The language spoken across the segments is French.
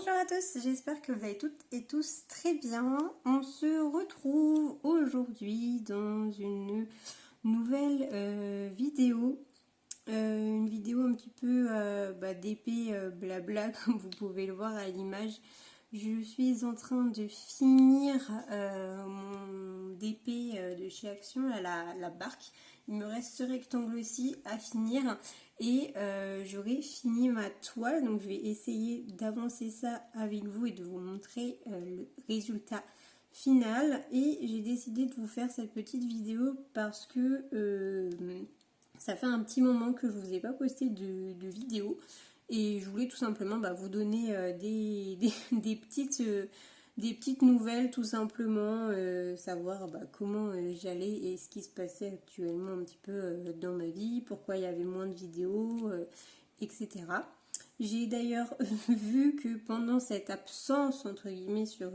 Bonjour à tous, j'espère que vous allez toutes et tous très bien. On se retrouve aujourd'hui dans une nouvelle vidéo. Une vidéo un petit peu d'épée blabla comme vous pouvez le voir à l'image. Je suis en train de finir mon DP de chez Action, la barque. Il me reste ce rectangle aussi à finir et j'aurai fini ma toile. Donc je vais essayer d'avancer ça avec vous et de vous montrer le résultat final. Et j'ai décidé de vous faire cette petite vidéo parce que ça fait un petit moment que je vous ai pas posté de vidéo. Et je voulais tout simplement vous donner des petites nouvelles, tout simplement, savoir comment j'allais et ce qui se passait actuellement un petit peu dans ma vie, pourquoi il y avait moins de vidéos, etc. J'ai d'ailleurs vu que pendant cette absence, entre guillemets, sur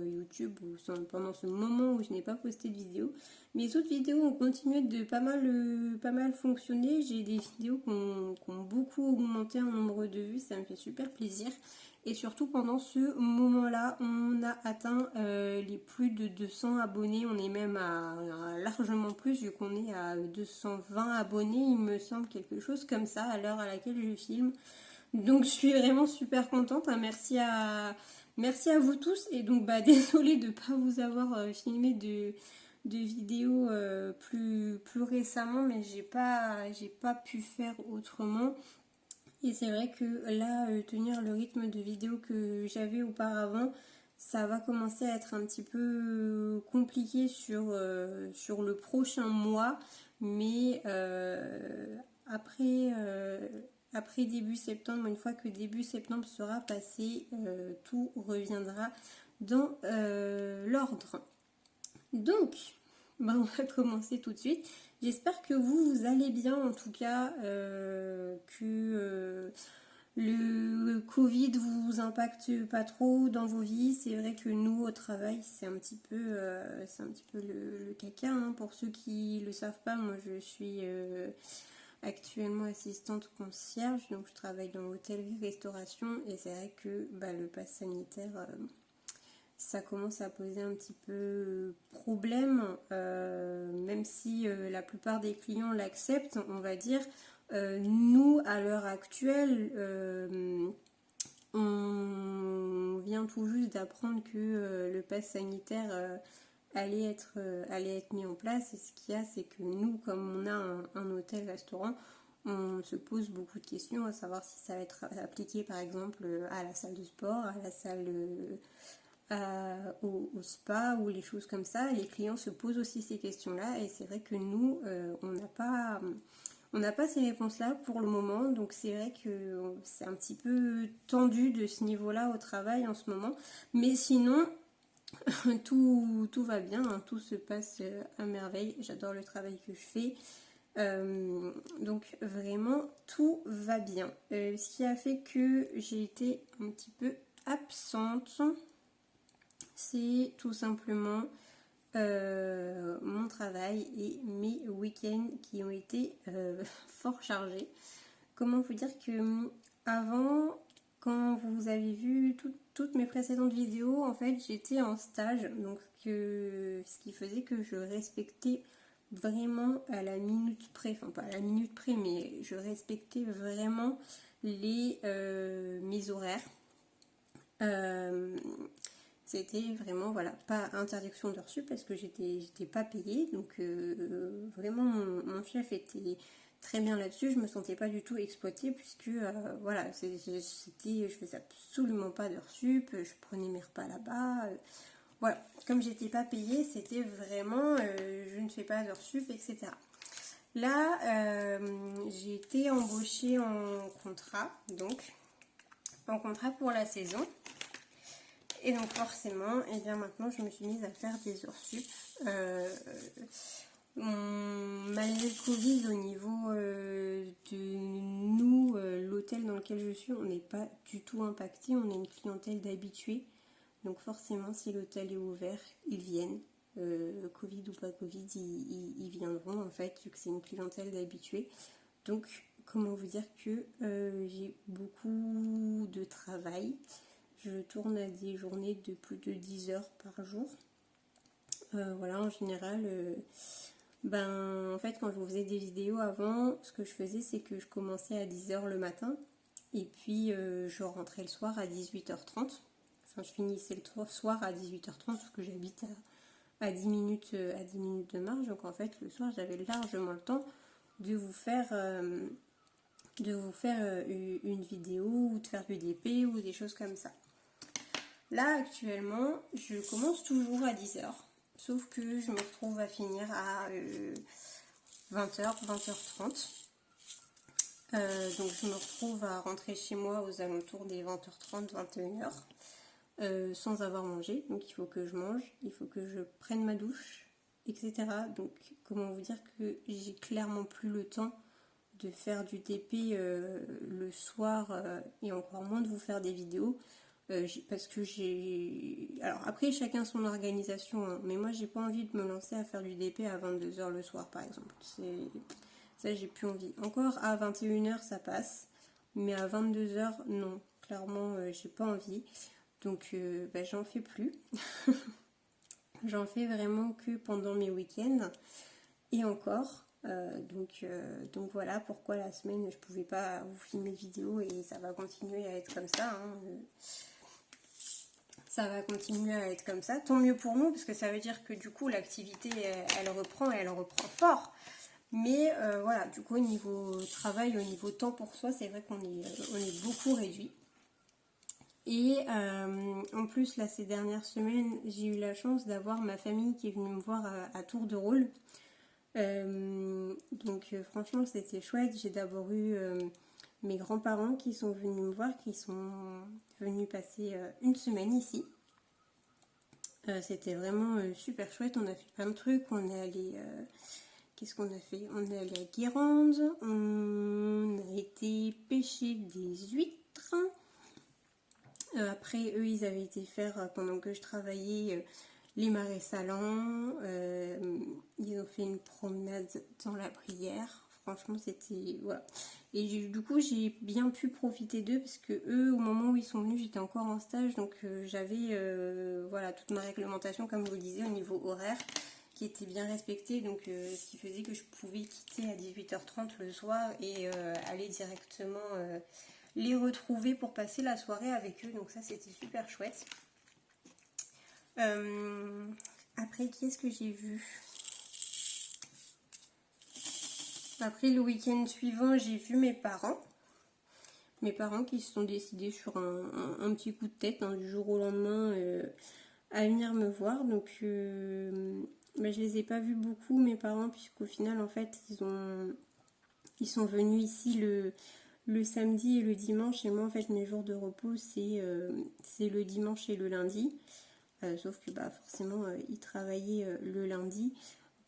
YouTube, ou pendant ce moment où je n'ai pas posté de vidéo, mes autres vidéos ont continué de pas mal fonctionner. J'ai des vidéos qui ont beaucoup augmenté en nombre de vues, ça me fait super plaisir. Et surtout pendant ce moment-là, on a atteint les plus de 200 abonnés. On est même à largement plus, vu qu'on est à 220 abonnés, il me semble, quelque chose comme ça, à l'heure à laquelle je filme. Donc je suis vraiment super contente, hein. Merci à vous tous. Et donc désolée de ne pas vous avoir filmé de vidéos plus récemment, mais j'ai pas pu faire autrement. Et c'est vrai que là, tenir le rythme de vidéos que j'avais auparavant, ça va commencer à être un petit peu compliqué sur le prochain mois. Mais après début septembre, une fois que début septembre sera passé, tout reviendra dans l'ordre. Donc, on va commencer tout de suite. J'espère que vous allez bien, en tout cas, que le Covid vous impacte pas trop dans vos vies. C'est vrai que nous, au travail, c'est un petit peu le caca, hein. Pour ceux qui le savent pas, moi je suis actuellement assistante concierge, donc je travaille dans l'hôtellerie-restauration et c'est vrai que le pass sanitaire, ça commence à poser un petit peu problème, même si la plupart des clients l'acceptent, on va dire. Nous, à l'heure actuelle, on vient tout juste d'apprendre que le pass sanitaire allait être mis en place. Et ce qu'il y a, c'est que nous, comme on a un hôtel-restaurant, on se pose beaucoup de questions à savoir si ça va être appliqué par exemple à la salle de sport, à la salle au spa ou les choses comme ça. Les clients se posent aussi ces questions-là et c'est vrai que nous, on n'a pas ces réponses-là pour le moment, donc c'est vrai que c'est un petit peu tendu de ce niveau-là au travail en ce moment. Mais sinon, tout va bien, hein, tout se passe à merveille. J'adore le travail que je fais. Donc vraiment, tout va bien. Ce qui a fait que j'ai été un petit peu absente, c'est tout simplement mon travail et mes week-ends qui ont été fort chargés. Comment vous dire que avant, quand vous avez vu toutes mes précédentes vidéos, en fait j'étais en stage, donc ce qui faisait que je respectais vraiment à la minute près, enfin pas à la minute près, mais je respectais vraiment mes horaires. C'était vraiment, pas interdiction de reçu parce que j'étais pas payée. Donc vraiment, mon chef était très bien là-dessus. Je me sentais pas du tout exploitée puisque, je faisais absolument pas de reçup. Je prenais mes repas là-bas. Voilà, comme j'étais pas payée, c'était vraiment, je ne fais pas de reçup, etc. Là, j'ai été embauchée en contrat pour la saison. Et donc forcément, maintenant je me suis mise à faire des heures sup. Malgré le Covid, au niveau de nous, l'hôtel dans lequel je suis, on n'est pas du tout impacté. On est une clientèle d'habitués. Donc forcément, si l'hôtel est ouvert, ils viennent. Covid ou pas Covid, ils viendront en fait, vu que c'est une clientèle d'habitués. Donc, comment vous dire que j'ai beaucoup de travail. je tourne à des journées de plus de 10 heures par jour. Voilà, en général, en fait, quand je vous faisais des vidéos avant, ce que je faisais, c'est que je commençais à 10 heures le matin, et puis je rentrais le soir à 18h30. Enfin, je finissais le soir à 18h30, parce que j'habite à 10 minutes, de marche. Donc en fait, le soir, j'avais largement le temps de vous faire une vidéo, ou de faire du DP, ou des choses comme ça. Là, actuellement, je commence toujours à 10h. Sauf que je me retrouve à finir à 20h, 20h30. Donc je me retrouve à rentrer chez moi aux alentours des 20h30, 21h. Sans avoir mangé. Donc il faut que je mange, il faut que je prenne ma douche, etc. Donc comment vous dire que j'ai clairement plus le temps de faire du TP le soir, et encore moins de vous faire des vidéos. Parce que j'ai... Alors après, chacun son organisation, hein, mais moi j'ai pas envie de me lancer à faire du DP à 22h le soir par exemple. Ça, j'ai plus envie. Encore à 21h ça passe, mais à 22h non. Clairement, j'ai pas envie. Donc j'en fais plus. J'en fais vraiment que pendant mes week-ends. Et encore. Donc voilà pourquoi la semaine je pouvais pas vous filmer de vidéo, et ça va continuer à être comme ça. Hein. Ça va continuer à être comme ça. Tant mieux pour nous, parce que ça veut dire que du coup l'activité elle reprend, et elle reprend fort. Mais voilà, du coup au niveau travail, au niveau temps pour soi, c'est vrai qu'on est beaucoup réduit. Et en plus là, ces dernières semaines, j'ai eu la chance d'avoir ma famille qui est venue me voir à tour de rôle. Donc franchement c'était chouette. J'ai d'abord eu mes grands-parents qui sont venus me voir, qui sont venus passer une semaine ici. C'était vraiment super chouette. On a fait plein de trucs. On est allé... qu'est-ce qu'on a fait? On est allé à Guérande. On a été pêcher des huîtres. Après, eux, ils avaient été faire, pendant que je travaillais, les marais salants. Ils ont fait une promenade dans la Brière. Franchement, c'était... Voilà. Et du coup, j'ai bien pu profiter d'eux, parce que eux, au moment où ils sont venus, j'étais encore en stage. Donc, j'avais voilà, toute ma réglementation, comme je vous le disais, au niveau horaire, qui était bien respectée. Donc, ce qui faisait que je pouvais quitter à 18h30 le soir et aller directement... les retrouver pour passer la soirée avec eux. Donc ça, c'était super chouette. Après, qui est-ce que j'ai vu? Après, le week-end suivant, j'ai vu mes parents. Mes parents qui se sont décidés sur un petit coup de tête, hein, du jour au lendemain, à venir me voir. Donc je les ai pas vus beaucoup, mes parents, puisqu'au final, en fait, ils sont venus ici le samedi et le dimanche. Et moi, en fait, mes jours de repos, c'est le dimanche et le lundi. Sauf que forcément, ils travaillaient le lundi.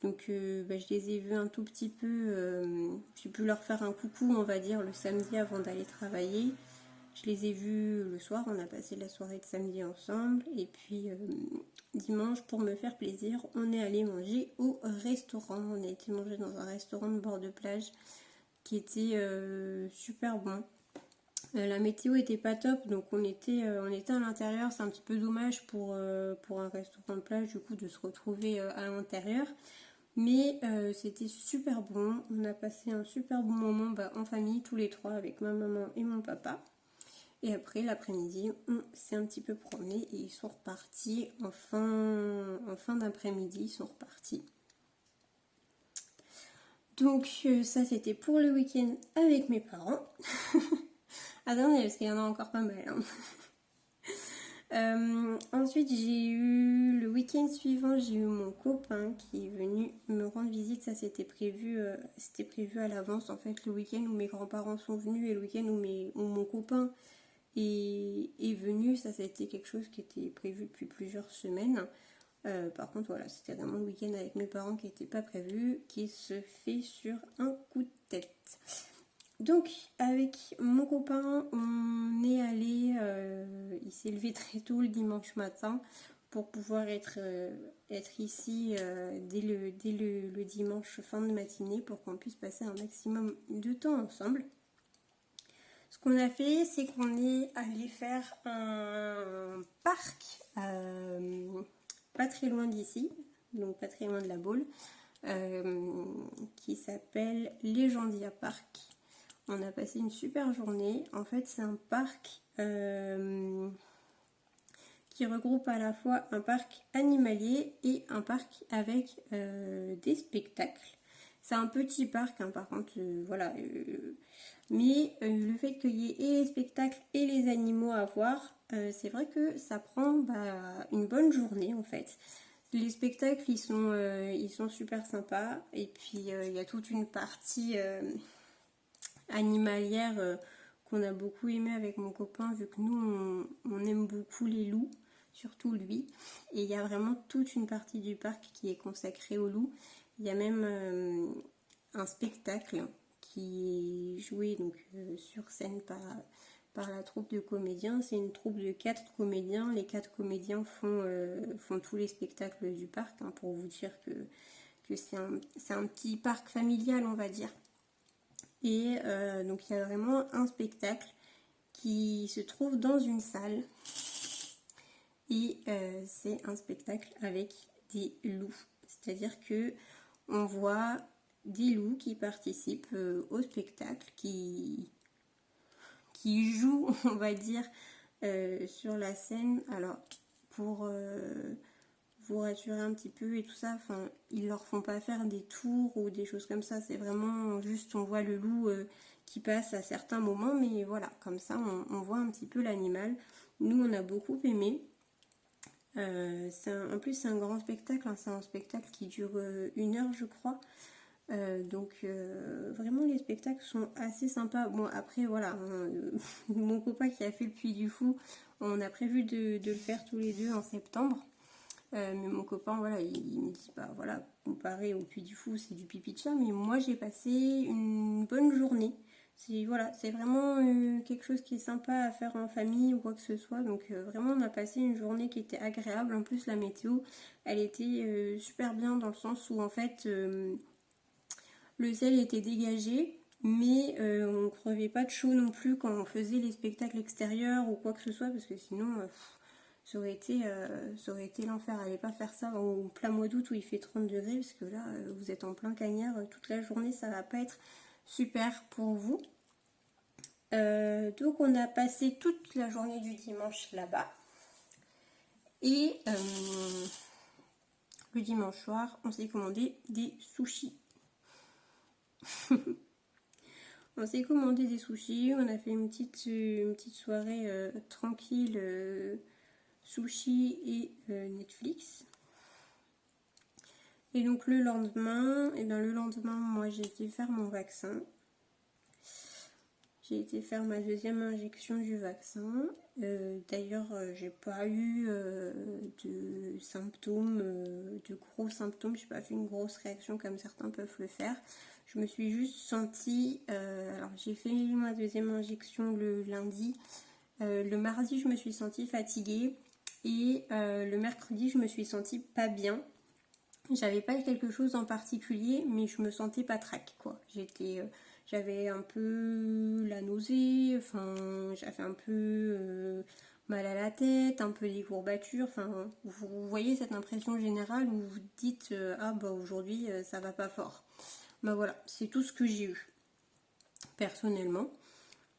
Donc je les ai vus un tout petit peu. J'ai pu leur faire un coucou, on va dire, le samedi avant d'aller travailler. Je les ai vus le soir, on a passé la soirée de samedi ensemble. Et puis dimanche, pour me faire plaisir, on est allé manger au restaurant. On a été manger dans un restaurant de bord de plage qui était super bon. La météo était pas top, donc on était à l'intérieur. C'est un petit peu dommage pour un restaurant de plage, du coup, de se retrouver à l'intérieur. Mais c'était super bon. On a passé un super bon moment en famille, tous les trois, avec ma maman et mon papa. Et après, l'après-midi, on s'est un petit peu promené et ils sont repartis en fin d'après-midi. Ils sont repartis. Donc ça, c'était pour le week-end avec mes parents. Attendez, parce qu'il y en a encore pas mal. Hein. Ensuite, j'ai eu le week-end suivant, j'ai eu mon copain qui est venu me rendre visite. Ça, c'était prévu à l'avance. En fait, le week-end où mes grands-parents sont venus et le week-end où mon copain est venu, ça a été quelque chose qui était prévu depuis plusieurs semaines. Par contre, voilà, c'était vraiment le week-end avec mes parents qui n'était pas prévu, qui se fait sur un coup de tête. Donc, avec mon copain, on est allé, il s'est levé très tôt le dimanche matin pour pouvoir être ici dès le dimanche fin de matinée, pour qu'on puisse passer un maximum de temps ensemble. Parce qu'on a fait, c'est qu'on est allé faire un parc pas très loin d'ici, donc pas très loin de la Baule, qui s'appelle Legendia Park. On a passé une super journée. En fait, c'est un parc qui regroupe à la fois un parc animalier et un parc avec des spectacles. C'est un petit parc, hein, par contre, voilà. Mais le fait qu'il y ait et les spectacles et les animaux à voir, c'est vrai que ça prend une bonne journée en fait. Les spectacles, ils sont super sympas. Et puis, il y a toute une partie animalière qu'on a beaucoup aimé avec mon copain, vu que nous, on aime beaucoup les loups, surtout lui. Et il y a vraiment toute une partie du parc qui est consacrée aux loups. Il y a même un spectacle qui est joué donc, sur scène par la troupe de comédiens. C'est une troupe de 4 comédiens. Les 4 comédiens font tous les spectacles du parc, hein, pour vous dire que c'est un petit parc familial, on va dire. Et donc il y a vraiment un spectacle qui se trouve dans une salle. Et c'est un spectacle avec des loups. C'est-à-dire que on voit des loups qui participent au spectacle, qui jouent, on va dire, sur la scène. Alors, pour vous rassurer un petit peu et tout ça, enfin, ils leur font pas faire des tours ou des choses comme ça. C'est vraiment juste, on voit le loup qui passe à certains moments, mais voilà, comme ça, on voit un petit peu l'animal. Nous, on a beaucoup aimé. En plus, c'est un grand spectacle, hein, c'est un spectacle qui dure 1 heure, je crois. Donc vraiment les spectacles sont assez sympas. Bon après voilà, hein, mon copain qui a fait le Puy du Fou, on a prévu de le faire tous les deux en septembre. Mais mon copain voilà, il me dit bah voilà, comparé au Puy du Fou c'est du pipi de chat, mais moi j'ai passé une bonne journée. Voilà, c'est vraiment quelque chose qui est sympa à faire en famille ou quoi que ce soit. Donc vraiment on a passé une journée qui était agréable. En plus la météo elle était super bien dans le sens où en fait le ciel était dégagé, mais on ne crevait pas de chaud non plus quand on faisait les spectacles extérieurs ou quoi que ce soit, parce que sinon ça aurait été l'enfer. Allez pas faire ça en plein mois d'août où il fait 30 degrés, parce que là vous êtes en plein cagnard toute la journée, ça va pas être super pour vous. Donc on a passé toute la journée du dimanche là-bas. Et le dimanche soir, on s'est commandé des sushis. On s'est commandé des sushis, on a fait une petite soirée tranquille, sushi et Netflix. Et donc le lendemain, moi j'ai été faire mon vaccin. J'ai été faire ma 2e injection du vaccin. D'ailleurs, j'ai pas eu de symptômes, de gros symptômes. J'ai pas fait une grosse réaction comme certains peuvent le faire. Je me suis juste sentie... alors, j'ai fait ma 2e injection le lundi. Le mardi, je me suis sentie fatiguée. Et le mercredi, je me suis sentie pas bien. J'avais pas quelque chose en particulier, mais je me sentais pas trac, quoi. J'avais un peu la nausée, enfin, j'avais un peu mal à la tête, un peu des courbatures, enfin, vous voyez cette impression générale où vous dites ah bah aujourd'hui ça va pas fort. Bah voilà, c'est tout ce que j'ai eu, personnellement.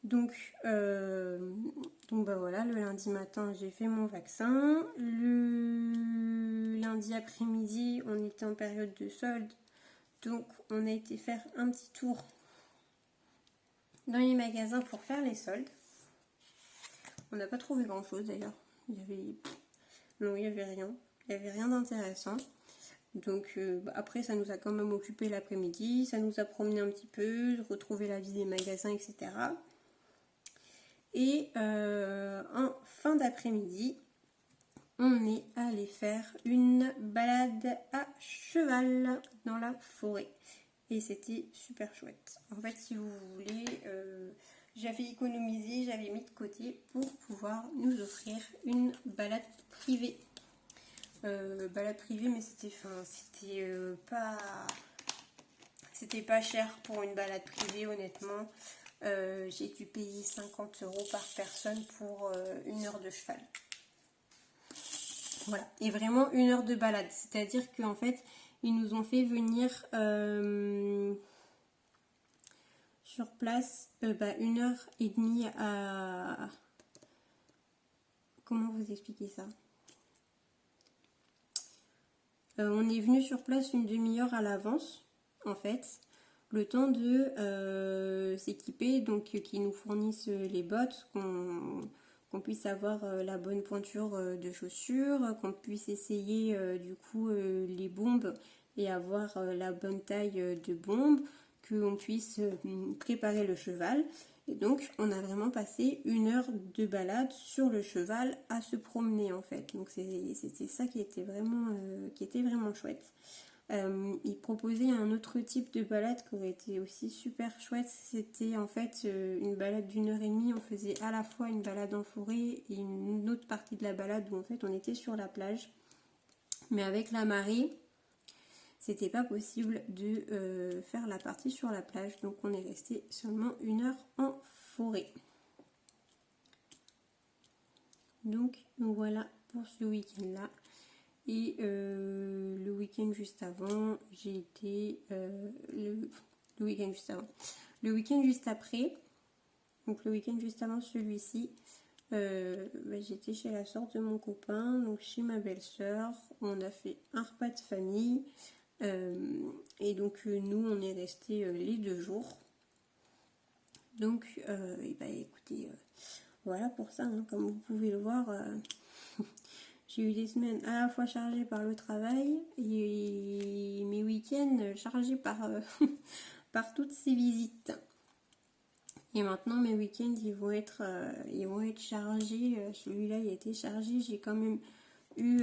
Donc bah voilà, le lundi matin j'ai fait mon vaccin. Le lundi après-midi on était en période de solde, donc on a été faire un petit tour dans les magasins pour faire les soldes. On n'a pas trouvé grand chose d'ailleurs. Il y avait rien. Il n'y avait rien d'intéressant. Donc après ça nous a quand même occupé l'après-midi, ça nous a promené un petit peu, retrouvé la vie des magasins, etc. Et en fin d'après-midi, on est allé faire une balade à cheval dans la forêt. Et c'était super chouette. En fait, si vous voulez, j'avais économisé, j'avais mis de côté pour pouvoir nous offrir une balade privée. Mais c'était pas cher pour une balade privée, honnêtement. j'ai dû payer 50 € par personne pour 1 heure de cheval. Voilà, et vraiment 1 heure de balade, c'est-à-dire qu'en fait, ils nous ont fait venir sur place 1h30 à... Comment vous expliquer ça? On est venu sur place une demi-heure à l'avance, en fait, le temps de s'équiper, donc qu'ils nous fournissent les bottes, qu'on puisse avoir la bonne pointure de chaussures, qu'on puisse essayer du coup les bombes et avoir la bonne taille de bombe, qu'on puisse préparer le cheval. Et donc on a vraiment passé 1 heure de balade sur le cheval à se promener en fait. Donc c'était ça qui était vraiment chouette. Il proposait un autre type de balade qui aurait été aussi super chouette. C'était en fait une balade d'1 heure et demie. On faisait à la fois une balade en forêt et une autre partie de la balade où en fait on était sur la plage. Mais avec la marée, c'était pas possible de faire la partie sur la plage. Donc on est resté seulement 1 heure en forêt. Donc voilà pour ce week-end-là. Et le week-end juste avant, j'ai été... le week-end juste avant. Le week-end juste après, donc le week-end juste avant celui-ci, j'étais chez la sœur de mon copain, donc chez ma belle-sœur. On a fait un repas de famille. Et donc nous, on est restés les 2 jours. Donc, écoutez, voilà pour ça, hein, comme vous pouvez le voir... J'ai eu des semaines à la fois chargées par le travail et mes week-ends chargés par, par toutes ces visites. Et maintenant mes week-ends ils vont être chargés. Celui-là il a été chargé. J'ai quand même eu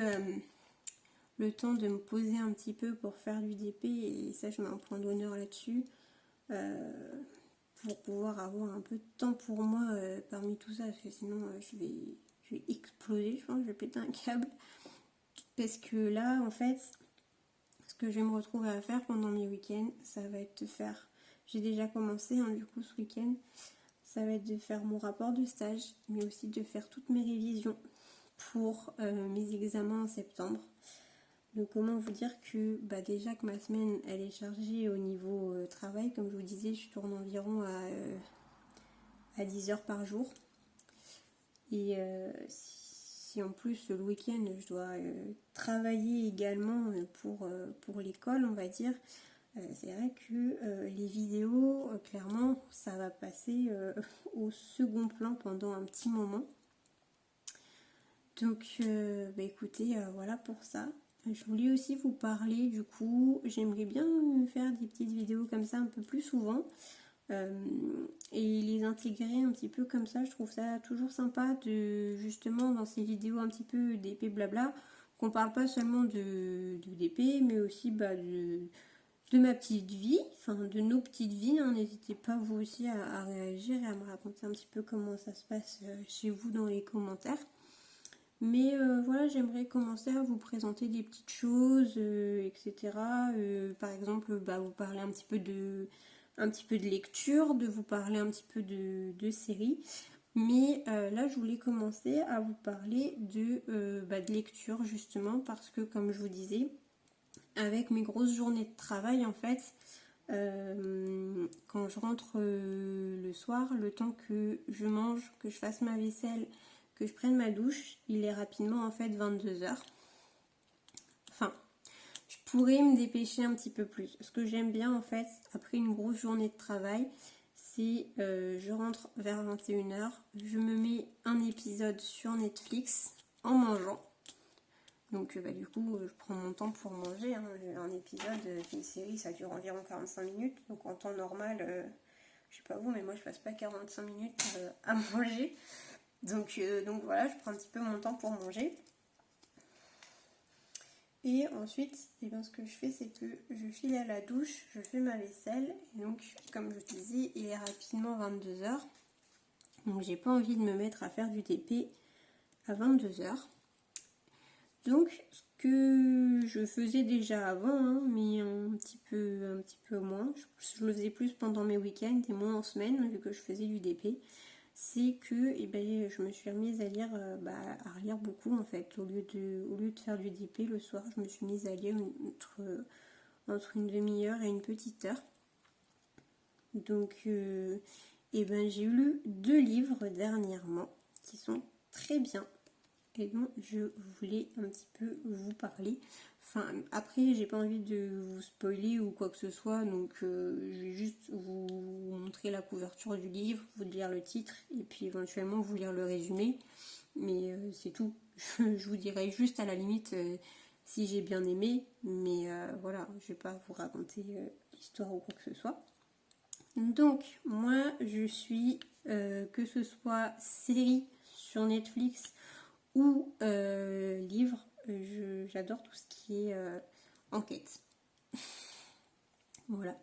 le temps de me poser un petit peu pour faire du DP et ça je mets un point d'honneur là-dessus. Pour pouvoir avoir un peu de temps pour moi parmi tout ça, parce que sinon je vais exploser, je pense, je vais péter un câble. Parce que là, en fait, ce que je vais me retrouver à faire pendant mes week-ends, ça va être de faire... J'ai déjà commencé, hein, du coup, ce week-end. Ça va être de faire mon rapport de stage, mais aussi de faire toutes mes révisions pour mes examens en septembre. Donc, comment vous dire que déjà que ma semaine, elle est chargée au niveau travail. Comme je vous disais, je tourne environ à 10 heures par jour. Et si en plus le week-end je dois travailler également pour l'école, on va dire, c'est vrai que les vidéos, clairement, ça va passer au second plan pendant un petit moment. Donc écoutez, voilà pour ça. Je voulais aussi vous parler, du coup, j'aimerais bien faire des petites vidéos comme ça un peu plus souvent. Et les intégrer un petit peu comme ça, je trouve ça toujours sympa de justement dans ces vidéos un petit peu d'épée blabla, qu'on parle pas seulement de d'épée, mais aussi de ma petite vie, enfin de nos petites vies. Hein. N'hésitez pas vous aussi à réagir et à me raconter un petit peu comment ça se passe chez vous dans les commentaires. Mais voilà, j'aimerais commencer à vous présenter des petites choses, etc. Par exemple, vous parler un petit peu de lecture, de vous parler un petit peu de séries. Mais là, je voulais commencer à vous parler de lecture, justement, parce que, comme je vous disais, avec mes grosses journées de travail, en fait, quand je rentre le soir, le temps que je mange, que je fasse ma vaisselle, que je prenne ma douche, il est rapidement, en fait, 22h. Enfin... Je pourrais me dépêcher un petit peu plus. Ce que j'aime bien en fait, après une grosse journée de travail, c'est je rentre vers 21h, je me mets un épisode sur Netflix en mangeant. Donc du coup, je prends mon temps pour manger. Hein. Un épisode d'une série, ça dure environ 45 minutes. Donc en temps normal, je sais pas vous, mais moi je passe pas 45 minutes à manger. Donc voilà, je prends un petit peu mon temps pour manger. Et ensuite, ce que je fais, c'est que je file à la douche, je fais ma vaisselle. Et donc, comme je te disais, il est rapidement 22h. Donc, j'ai pas envie de me mettre à faire du TP à 22h. Donc, ce que je faisais déjà avant, hein, mais un petit peu moins, je le faisais plus pendant mes week-ends et moins en semaine, vu que je faisais du DP, c'est que eh ben, je me suis remise à lire, à relire beaucoup en fait. Au lieu de faire du DP le soir, je me suis mise à lire entre une demi-heure et une petite heure. Donc, eh ben, j'ai lu 2 livres dernièrement qui sont très bien et dont je voulais un petit peu vous parler. Enfin, après, j'ai pas envie de vous spoiler ou quoi que ce soit, donc je vais juste vous montrer la couverture du livre, vous lire le titre et puis éventuellement vous lire le résumé. Mais c'est tout. Je vous dirai juste à la limite si j'ai bien aimé, mais voilà, je vais pas vous raconter l'histoire ou quoi que ce soit. Donc, moi, je suis, que ce soit série sur Netflix ou livre, j'adore tout ce qui est enquête. Voilà.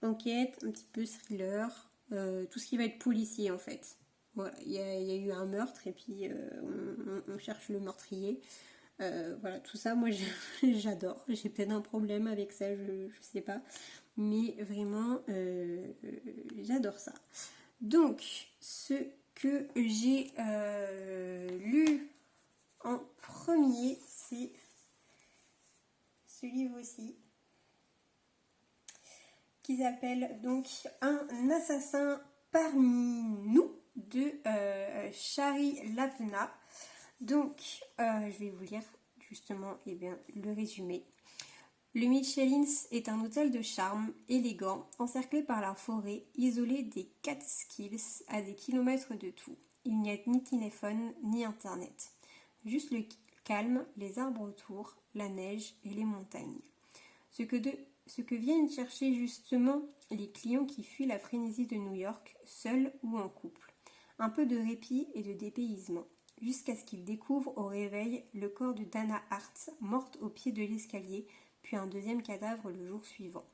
Enquête, un petit peu thriller, tout ce qui va être policier en fait. Voilà, il y a eu un meurtre et puis on cherche le meurtrier. Voilà, tout ça, moi j'adore. J'ai peut-être un problème avec ça, je sais pas. Mais vraiment, j'adore ça. Donc, ce que j'ai lu en premier, c'est ce livre-ci qui s'appelle donc Un assassin parmi nous de Shari Lapena. Donc, je vais vous lire justement le résumé. Le Michelins est un hôtel de charme, élégant, encerclé par la forêt, isolé des Catskills à des kilomètres de tout. Il n'y a ni téléphone, ni internet. Juste le calme, les arbres autour, la neige et les montagnes. Ce que viennent chercher justement les clients qui fuient la frénésie de New York, seuls ou en couple. Un peu de répit et de dépaysement, jusqu'à ce qu'ils découvrent au réveil le corps de Dana Hart, morte au pied de l'escalier, puis un deuxième cadavre le jour suivant.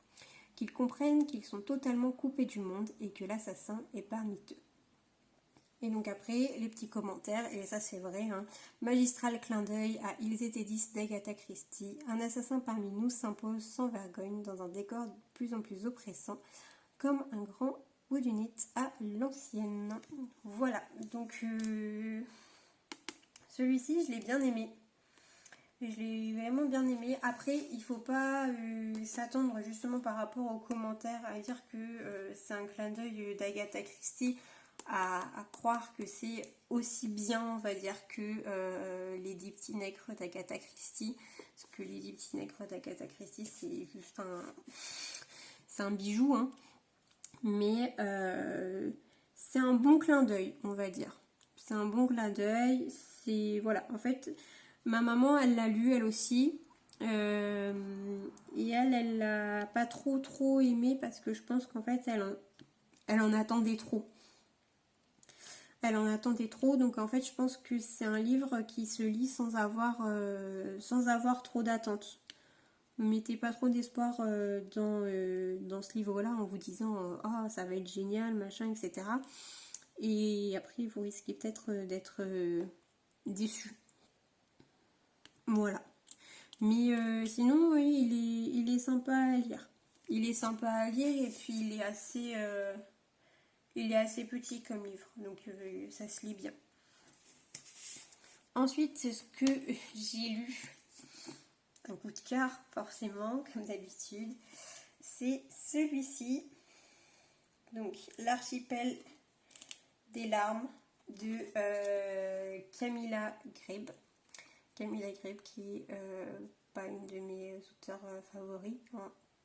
Qu'ils comprennent qu'ils sont totalement coupés du monde et que l'assassin est parmi eux. Et donc après, les petits commentaires, et ça c'est vrai, hein, magistral clin d'œil à Ils étaient 10 d'Agatha Christie, un assassin parmi nous s'impose sans vergogne dans un décor de plus en plus oppressant, comme un grand whodunit à l'ancienne. Voilà, donc celui-ci je l'ai bien aimé. Je l'ai vraiment bien aimé. Après, il faut pas s'attendre justement par rapport aux commentaires à dire que c'est un clin d'œil d'Agatha Christie à croire que c'est aussi bien, on va dire, que les 10 petits nègres d'Agatha Christie. Parce que les 10 petits nègres d'Agatha Christie, c'est juste c'est un bijou, hein. Mais c'est un bon clin d'œil, on va dire. C'est un bon clin d'œil. C'est, voilà, en fait... Ma maman, elle l'a lu, elle aussi. Et elle l'a pas trop aimé parce que je pense qu'en fait, elle en attendait trop. Elle en attendait trop, donc en fait, je pense que c'est un livre qui se lit sans avoir trop d'attente. Ne mettez pas trop d'espoir dans ce livre-là en vous disant ah, ça va être génial, machin, etc. Et après, vous risquez peut-être d'être déçu. Voilà. Mais sinon, oui, il est sympa à lire. Il est sympa à lire et puis il est assez petit comme livre. Donc ça se lit bien. Ensuite, c'est ce que j'ai lu. Un coup de cœur, forcément, comme d'habitude. C'est celui-ci. Donc, L'archipel des larmes de Camilla Grebe. Camilla Grebe qui est pas une de mes auteurs favoris.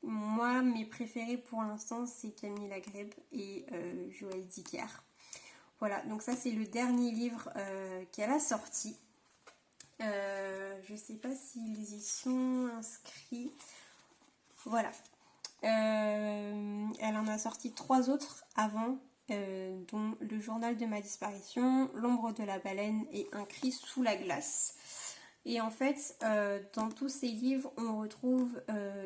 Moi, mes préférés pour l'instant, c'est Camilla Grebe et Joël Dicker. Voilà, donc ça c'est le dernier livre qu'elle a sorti. Je sais pas s'ils y sont inscrits. Voilà. Elle en a sorti 3 autres avant, dont Le journal de ma disparition, L'ombre de la baleine et Un cri sous la glace. Et en fait, dans tous ces livres, on retrouve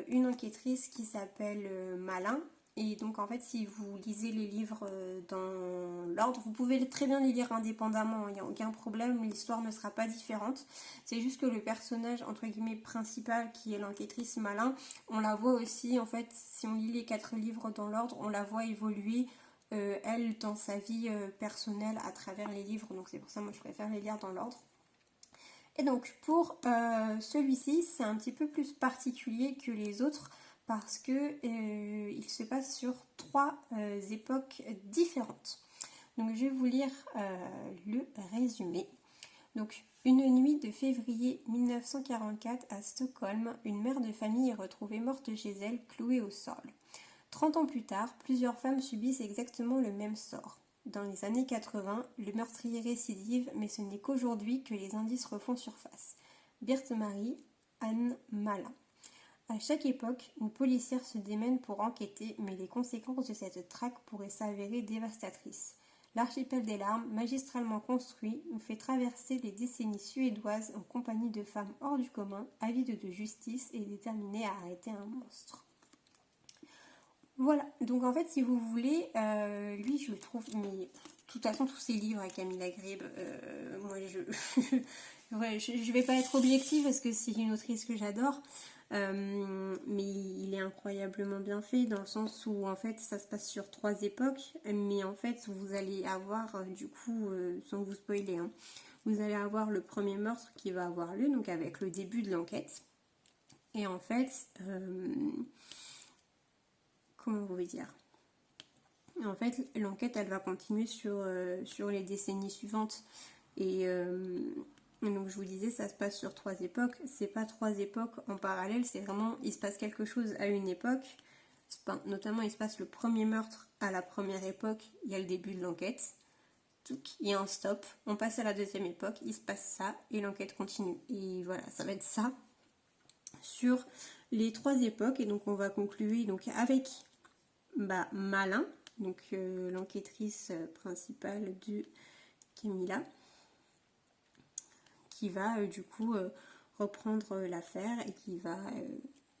une enquêtrice qui s'appelle Malin Et donc en fait si vous lisez les livres dans l'ordre, vous pouvez très bien les lire indépendamment, il n'y a aucun problème, l'histoire ne sera pas différente. C'est juste que le personnage entre guillemets principal qui est l'enquêtrice Malin, on la voit aussi en fait, si on lit les 4 livres dans l'ordre, on la voit évoluer elle dans sa vie personnelle à travers les livres, donc c'est pour ça moi je préfère les lire dans l'ordre. Et donc pour celui-ci c'est un petit peu plus particulier que les autres parce que il se passe sur 3 époques différentes. Donc je vais vous lire le résumé. Donc une nuit de février 1944 à Stockholm, une mère de famille est retrouvée morte chez elle, clouée au sol. 30 ans plus tard, plusieurs femmes subissent exactement le même sort. Dans les années 80, le meurtrier récidive, mais ce n'est qu'aujourd'hui que les indices refont surface. Birte-Marie, Anne Malin. À chaque époque, une policière se démène pour enquêter, mais les conséquences de cette traque pourraient s'avérer dévastatrices. L'archipel des larmes, magistralement construit, nous fait traverser les décennies suédoises en compagnie de femmes hors du commun, avides de justice et déterminées à arrêter un monstre. Voilà, donc en fait si vous voulez, lui je le trouve, mais de toute façon tous ces livres à Camille Lagrebe, moi je vais pas être objective parce que c'est une autrice que j'adore, mais il est incroyablement bien fait dans le sens où en fait ça se passe sur 3 époques, mais en fait vous allez avoir du coup, sans vous spoiler, hein, vous allez avoir le premier meurtre qui va avoir lieu, donc avec le début de l'enquête, et en fait... comment vous dire, en fait l'enquête elle va continuer sur les décennies suivantes et donc je vous disais ça se passe sur 3 époques, c'est pas 3 époques en parallèle, c'est vraiment il se passe quelque chose à une époque, notamment il se passe le premier meurtre à la première époque, il y a le début de l'enquête, il y a un stop, on passe à la deuxième époque, il se passe ça et l'enquête continue, et voilà ça va être ça sur les 3 époques. Et donc on va conclure donc avec Malin, donc l'enquêtrice principale de Camilla, qui va du coup reprendre l'affaire et qui va,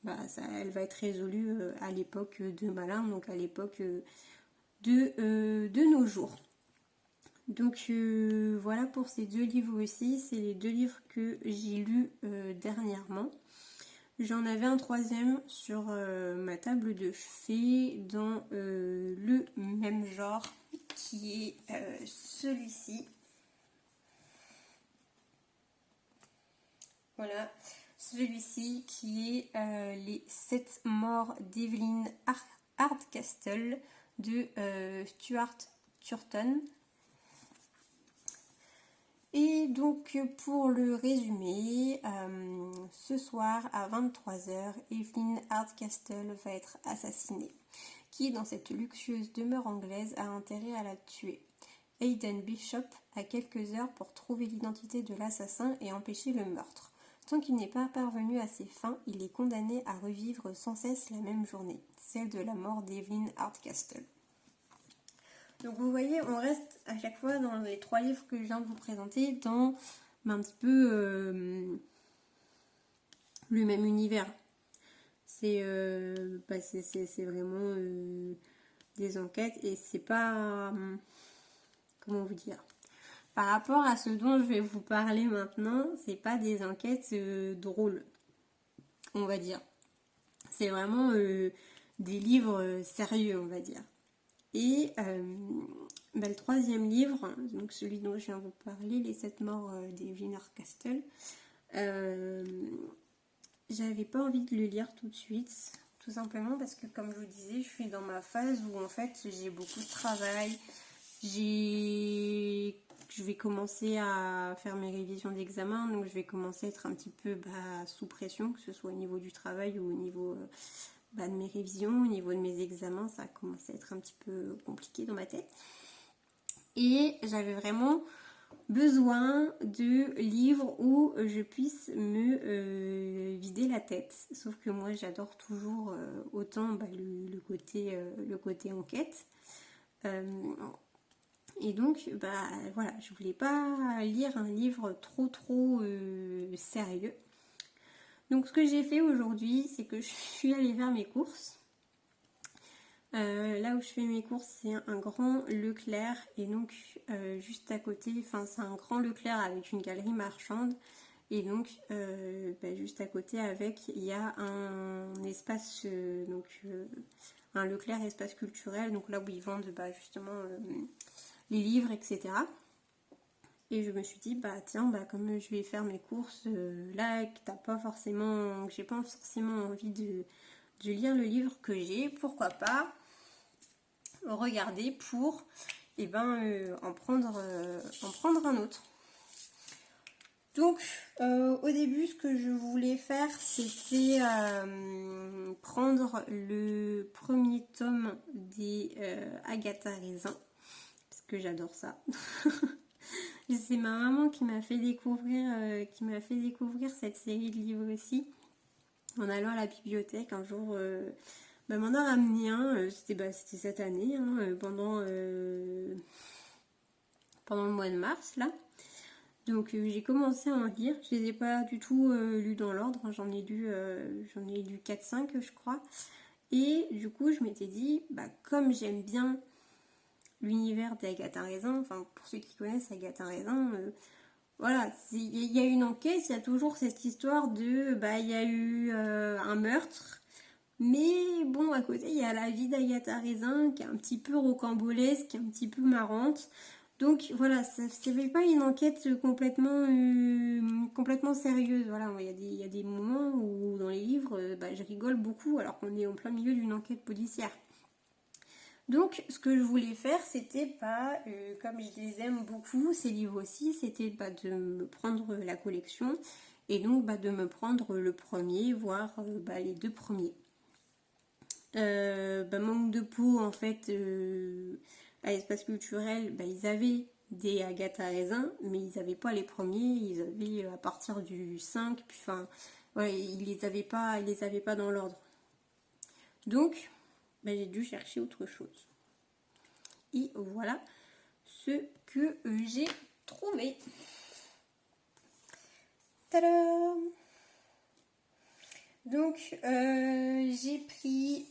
elle va être résolue à l'époque de Malin, donc à l'époque de nos jours. Donc voilà pour ces 2 livres aussi, c'est les 2 livres que j'ai lus dernièrement. J'en avais un 3e sur ma table de chevet dans le même genre qui est celui-ci. Voilà, celui-ci qui est Les 7 morts d'Evelyn Hardcastle de Stuart Turton. Et donc pour le résumé, ce soir à 23h, Evelyn Hardcastle va être assassinée. Qui dans cette luxueuse demeure anglaise a intérêt à la tuer? Hayden Bishop a quelques heures pour trouver l'identité de l'assassin et empêcher le meurtre. Tant qu'il n'est pas parvenu à ses fins, il est condamné à revivre sans cesse la même journée, celle de la mort d'Evelyn Hardcastle. Donc vous voyez, on reste à chaque fois dans les 3 livres que je viens de vous présenter dans un petit peu le même univers. C'est vraiment des enquêtes et c'est pas... comment vous dire, par rapport à ce dont je vais vous parler maintenant, c'est pas des enquêtes drôles, on va dire. C'est vraiment des livres sérieux, on va dire. Et le 3e livre, donc celui dont je viens de vous parler, Les 7 morts d'Evelyn Hardcastle, j'avais pas envie de le lire tout de suite, tout simplement parce que comme je vous disais, je suis dans ma phase où en fait j'ai beaucoup de travail, je vais commencer à faire mes révisions d'examen, donc je vais commencer à être un petit peu sous pression, que ce soit au niveau du travail ou au niveau de mes révisions, au niveau de mes examens, ça a commencé à être un petit peu compliqué dans ma tête. Et j'avais vraiment besoin de livres où je puisse me vider la tête. Sauf que moi j'adore toujours autant le côté enquête. Et donc voilà, je voulais pas lire un livre trop sérieux. Donc ce que j'ai fait aujourd'hui, c'est que je suis allée faire mes courses. Là où je fais mes courses, c'est un grand Leclerc et donc juste à côté, enfin c'est un grand Leclerc avec une galerie marchande et donc juste à côté avec il y a un espace un Leclerc espace culturel, donc là où ils vendent justement les livres, etc. Et je me suis dit tiens comme je vais faire mes courses là que que j'ai pas forcément envie de lire le livre que j'ai, pourquoi pas regarder pour en prendre un autre. Donc au début ce que je voulais faire c'était prendre le premier tome des Agatha Raisin parce que j'adore ça. C'est ma maman qui m'a fait découvrir cette série de livres aussi en allant à la bibliothèque un jour. M'en a ramené un, c'était cette année, pendant le mois de mars là. Donc j'ai commencé à en lire, je les ai pas du tout lus dans l'ordre, j'en ai lu 4-5 je crois. Et du coup je m'étais dit, comme j'aime bien l'univers d'Agatha Raisin, enfin pour ceux qui connaissent Agatha Raisin, voilà, il y a une enquête, il y a toujours cette histoire de, il y a eu un meurtre. Mais bon, à côté, il y a la vie d'Agatha Raisin qui est un petit peu rocambolesque, qui est un petit peu marrante. Donc voilà, c'était pas une enquête complètement sérieuse. Voilà, il y a des moments où dans les livres, je rigole beaucoup alors qu'on est en plein milieu d'une enquête policière. Donc ce que je voulais faire, c'était comme je les aime beaucoup, ces livres aussi, c'était de me prendre la collection et donc de me prendre le premier, voire les deux premiers. Manque de peau en fait à l'espace culturel ils avaient des Agatha Raisin mais ils n'avaient pas les premiers, ils avaient à partir du 5 puis ils les avaient pas dans l'ordre, donc j'ai dû chercher autre chose et voilà ce que j'ai trouvé. Tadam! Donc j'ai pris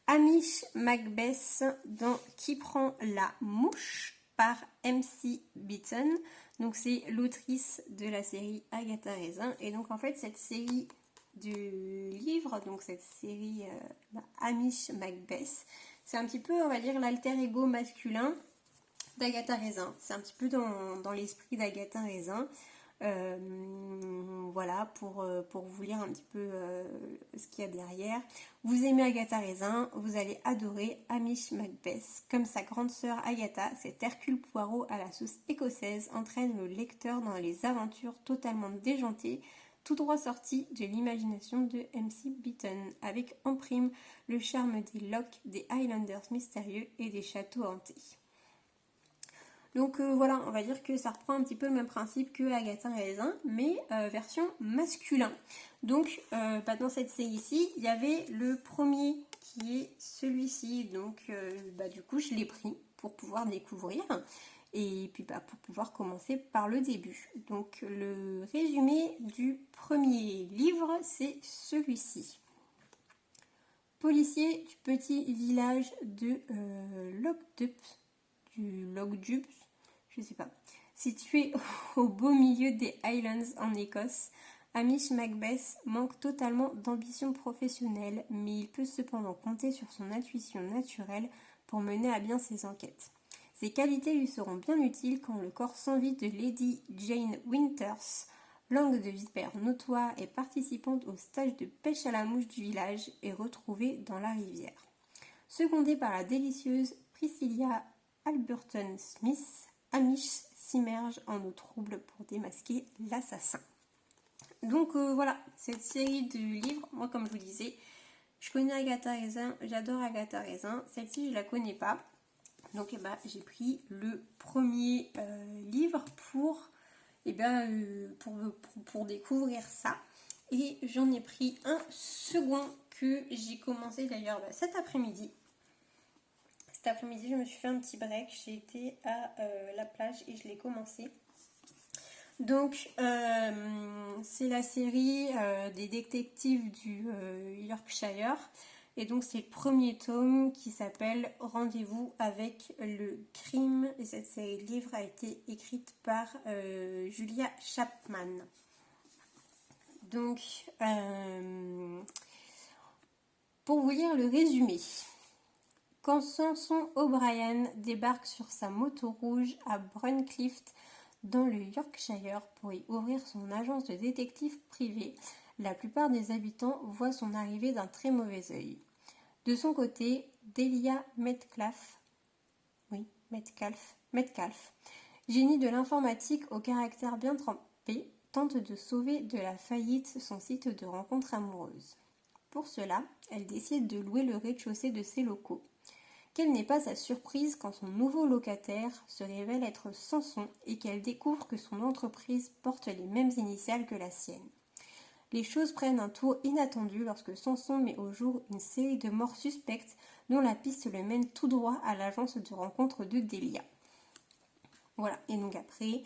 Hamish Macbeth dans Qui prend la mouche par MC Beaton. Donc c'est l'autrice de la série Agatha Raisin. Et donc en fait cette série du livre, donc cette série Hamish Macbeth, c'est un petit peu on va dire l'alter ego masculin d'Agatha Raisin. C'est un petit peu dans l'esprit d'Agatha Raisin. Voilà pour vous lire un petit peu ce qu'il y a derrière. Vous aimez Agatha Raisin, vous allez adorer Hamish Macbeth. Comme sa grande sœur Agatha, cet Hercule Poirot à la sauce écossaise entraîne le lecteur dans les aventures totalement déjantées, tout droit sorties de l'imagination de MC Beaton, avec en prime le charme des lochs, des Highlanders mystérieux et des châteaux hantés. Donc voilà, on va dire que ça reprend un petit peu le même principe que Agatha Raisin, mais version masculin. Donc dans cette série-ci, il y avait le premier qui est celui-ci. Donc du coup, je l'ai pris pour pouvoir découvrir et puis pour pouvoir commencer par le début. Donc le résumé du premier livre, c'est celui-ci. Policier du petit village de Logdup, je sais pas, situé au beau milieu des Highlands en Écosse, Hamish Macbeth manque totalement d'ambition professionnelle, mais il peut cependant compter sur son intuition naturelle pour mener à bien ses enquêtes. Ses qualités lui seront bien utiles quand le corps sans vie de Lady Jane Winters, langue de vipère notoire et participante au stage de pêche à la mouche du village, est retrouvée dans la rivière. Secondée par la délicieuse Priscilla Alberton Smith, Hamish s'immerge en eau trouble pour démasquer l'assassin. Donc voilà, cette série de livres, moi comme je vous disais, je connais Agatha Raisin, j'adore Agatha Raisin, celle-ci je la connais pas. Donc j'ai pris le premier livre pour découvrir ça. Et j'en ai pris un second que j'ai commencé d'ailleurs cet après-midi. Cet après-midi, je me suis fait un petit break. J'ai été à la plage et je l'ai commencé. Donc, c'est la série des détectives du Yorkshire. Et donc c'est le premier tome qui s'appelle Rendez-vous avec le crime. Et cette série de livres a été écrite par Julia Chapman. Donc, pour vous lire le résumé. Quand Samson O'Brien débarque sur sa moto rouge à Bruncliffe, dans le Yorkshire, pour y ouvrir son agence de détective privé, la plupart des habitants voient son arrivée d'un très mauvais œil. De son côté, Delia Metcalfe, génie de l'informatique au caractère bien trempé, tente de sauver de la faillite son site de rencontres amoureuses. Pour cela, elle décide de louer le rez-de-chaussée de ses locaux. Quelle n'est pas sa surprise quand son nouveau locataire se révèle être Samson et qu'elle découvre que son entreprise porte les mêmes initiales que la sienne. Les choses prennent un tour inattendu lorsque Samson met au jour une série de morts suspectes dont la piste le mène tout droit à l'agence de rencontre de Delia. Voilà, et donc après,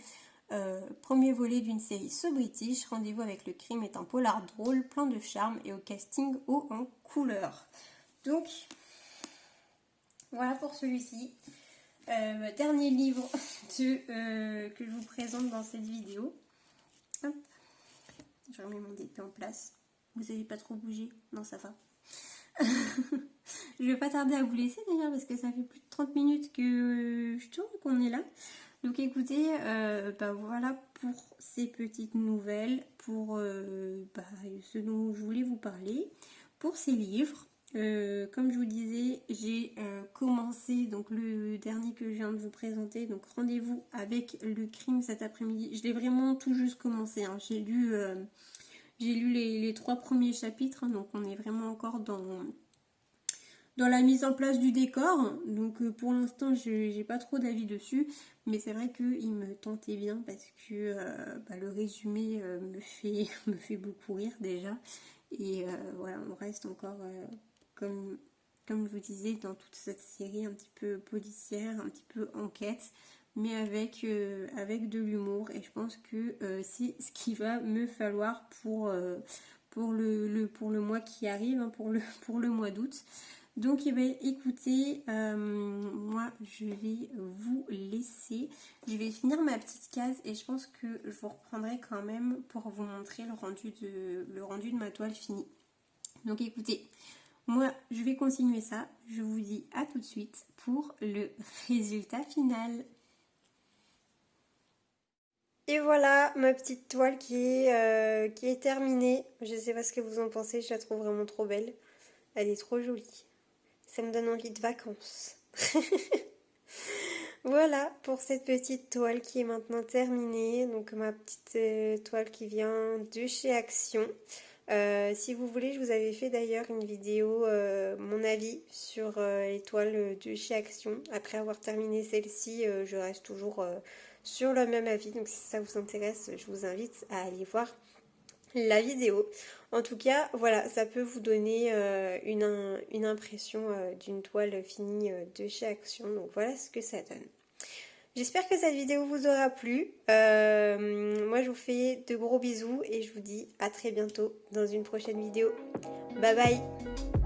premier volet d'une série So British, Rendez-vous avec le crime est un polar drôle, plein de charme et au casting haut en couleur. Donc, voilà pour celui-ci. Dernier livre que je vous présente dans cette vidéo. Hop. Je remets mon dépôt en place. Vous n'avez pas trop bougé? Non, ça va. Je vais pas tarder à vous laisser d'ailleurs parce que ça fait plus de 30 minutes que je tourne, qu'on est là. Donc écoutez, voilà pour ces petites nouvelles, pour ce dont je voulais vous parler, pour ces livres. Comme je vous disais, j'ai commencé donc le dernier que je viens de vous présenter, donc Rendez-vous avec le crime cet après-midi. Je l'ai vraiment tout juste commencé, hein. J'ai lu les 3 premiers chapitres, hein, donc on est vraiment encore dans la mise en place du décor. Donc pour l'instant, j'ai pas trop d'avis dessus, mais c'est vrai qu'il me tentait bien parce que le résumé me fait beaucoup rire déjà. Et voilà, on reste encore comme je vous disais, dans toute cette série un petit peu policière, un petit peu enquête, mais avec de l'humour. Et je pense que c'est ce qu'il va me falloir pour le mois qui arrive, hein, pour le mois d'août. Donc écoutez, moi je vais vous laisser. Je vais finir ma petite case et je pense que je vous reprendrai quand même pour vous montrer le rendu de ma toile finie. Donc écoutez, moi, je vais continuer ça. Je vous dis à tout de suite pour le résultat final. Et voilà ma petite toile qui est terminée. Je ne sais pas ce que vous en pensez, je la trouve vraiment trop belle. Elle est trop jolie. Ça me donne envie de vacances. Voilà pour cette petite toile qui est maintenant terminée. Donc ma petite toile qui vient de chez Action. Si vous voulez, je vous avais fait d'ailleurs une vidéo, mon avis sur les toiles de chez Action. Après avoir terminé celle-ci, je reste toujours sur le même avis. Donc si ça vous intéresse, je vous invite à aller voir la vidéo. En tout cas, voilà, ça peut vous donner une impression d'une toile finie de chez Action. Donc voilà ce que ça donne. J'espère que cette vidéo vous aura plu. Moi, je vous fais de gros bisous et je vous dis à très bientôt dans une prochaine vidéo. Bye bye!